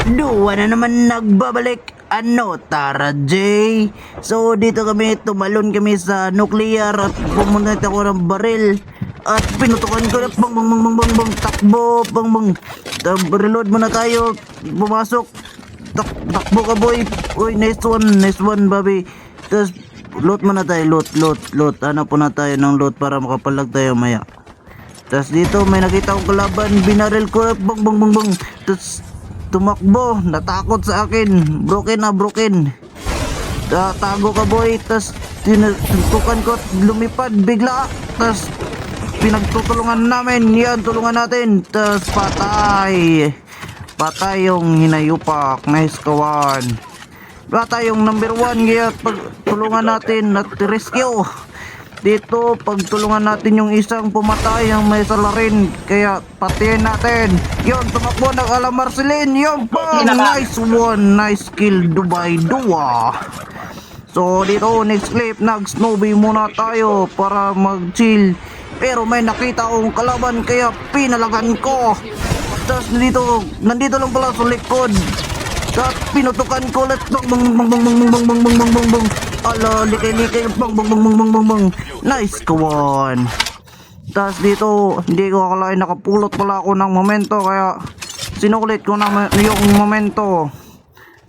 Duwa na naman nagbabalik. Ano, Tara J? So, dito kami, tumalon kami sa nuclear at pumunta ako ng baril. At pinutukan ko na bang bang bang bang bang bang takbo bang bang. Reload muna tayo. Pumasok. Takbo ka boy. Uy, nice one baby. Tapos loot muna tayo, loot. Hanap po na tayo ng loot para makapalag tayo maya. Tapos dito may nakita akong kalaban, binaril ko bang bang bang bang. Tapos tumakbo, natakot sa akin. Broken. Tago ka boy. Tapos tinutukan ko at lumipad bigla. Tapos pinagtutulungan namin. Yan, tulungan natin. Tapos patay yung hinayupak. Nice kawan. Patay yung number 1. Kaya pagtulungan natin at rescue. Dito pagtulungan natin yung isang pumatay ang may salarin. Kaya patihin natin. Yon, tumakbo ng Marcelin. Yon pa. Nice one. Nice kill. Dubai Dua. So dito next clip, nag-snowbie muna tayo para mag-chill. Pero may nakita akong kalaban kaya pinalagan ko. Tapos nandito lang pala sa likod. At pinutukan ko ulit. Bang. Ala, likay. Bang. Nice kawan. Tapos dito, hindi ko akalain nakapulot pala ako ng momento. Kaya sinulit ko na yung momento.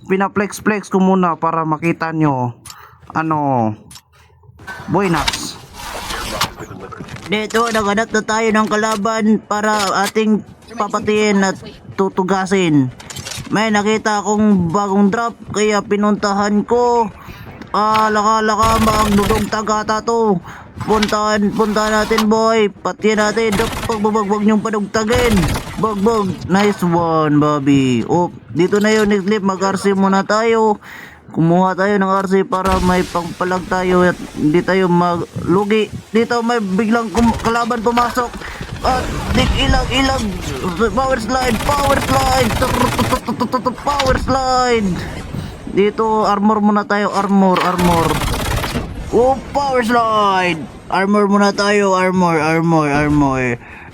Pinaplex ko muna para makita nyo. Buenas. Dito, naghanap na tayo ng kalaban para ating papatiin at tutugasin. May nakita akong bagong drop kaya pinuntahan ko. Laka magdudog tagata to. Puntahan natin boy. Patiyan natin. Wag niyong padugtagin. Bag. Nice one, Bobby. Oh, dito na yun. Next clip, mag-RC muna tayo. Kumuha tayo ng RC para may pangpalag tayo at hindi tayo maglugi. Dito may biglang kalaban pumasok. At ilag. Power slide. Dito armor muna tayo. Armor. Oh, power slide. Armor muna tayo. Armor.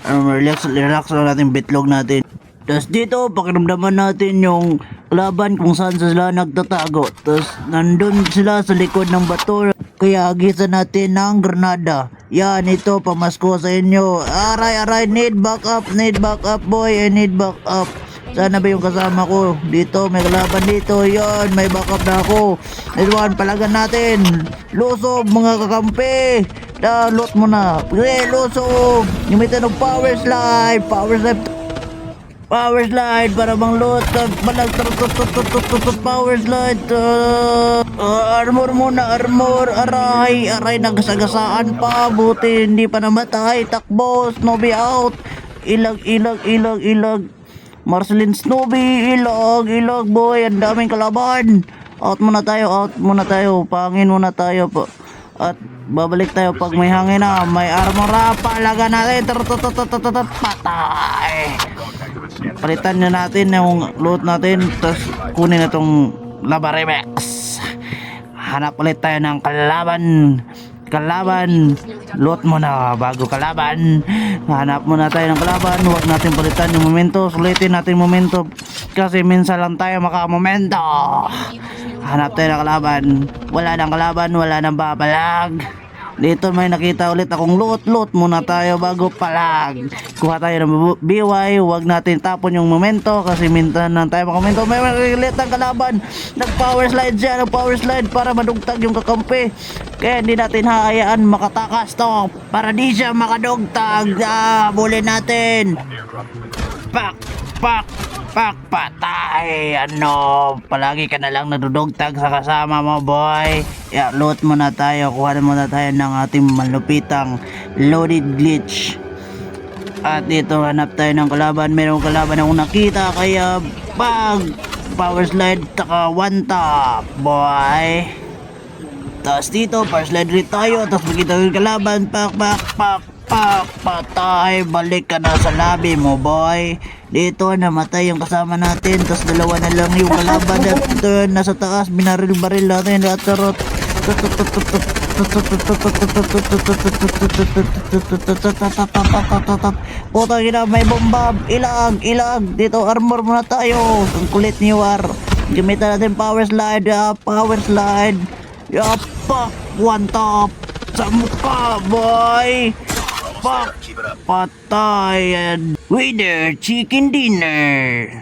Relax lang natin, bitlog natin. Tapos dito, pakiramdaman natin yung laban kung saan sila nagtatago. Tapos nandun sila sa likod ng bato. Kaya agisan natin ng granada. Yan, ito, pamasko sa inyo. Aray, need backup boy. I need backup. Sana ba yung kasama ko? Dito, may kalaban dito. Yan, may backup na ako. This one, palagan natin. Lusob, mga kakampi. Loot mo na. Lusob. Gamitin ng power slide para bang loot. Power slide. Armor muna. Aray, nagsagasaan pa. Buti hindi pa namatay. Takbo, Snowbie out. Ilag. Marcelin Snowbie, ilag boy. Ang daming kalaban. Out muna tayo. Pangin muna tayo po. At babalik tayo pag may hangin na. May armor na. Palaga natin. Patay. Palitan na natin yung loot natin. Tapos kunin na itong Lava Remex. Hanap ulit tayo ng kalaban. Loot muna bago kalaban. Hanap muna tayo ng kalaban. Huwag natin palitan yung momento. Sulitin natin momento. Kasi minsan lang tayo makamomento. Hanap tayo ng kalaban. Wala nang babalag. Dito may nakita ulit akong loot muna tayo bago palag. Kuha tayo ng BY. Huwag natin tapon yung momento kasi minsan lang tayo makomento. May ulit ang kalaban. Nag-power slide para madugtag yung kakampi. Kaya hindi natin hayaan makatakas to para di siya makadugtag. Bulin natin. Pak, patay. Palagi ka na lang nadudugtag sa kasama mo, boy. Loot muna tayo. Kuha muna tayo ng ating malupitang loaded glitch. At dito hanap tayo ng kalaban. Merong kalaban akong nakita. Kaya power slide taka one top, boy. Tapos dito power slide rin tayo. Tapos makita yung kalaban. Pak, patay. Balik ka na sa lobby mo, boy. Dito namatay yung kasama natin. Tapos dalawa na lang yung kalaban. At ito nasa taas. Binaril natin. Puta ina, may bomba. Ilag, ilag. Dito, armor muna tayo. Ang kulit ni War. Gamitan natin power slide. Power slide. Pak. One top. Sa mukha, boy. Pak. Patay. Winner, chicken dinner.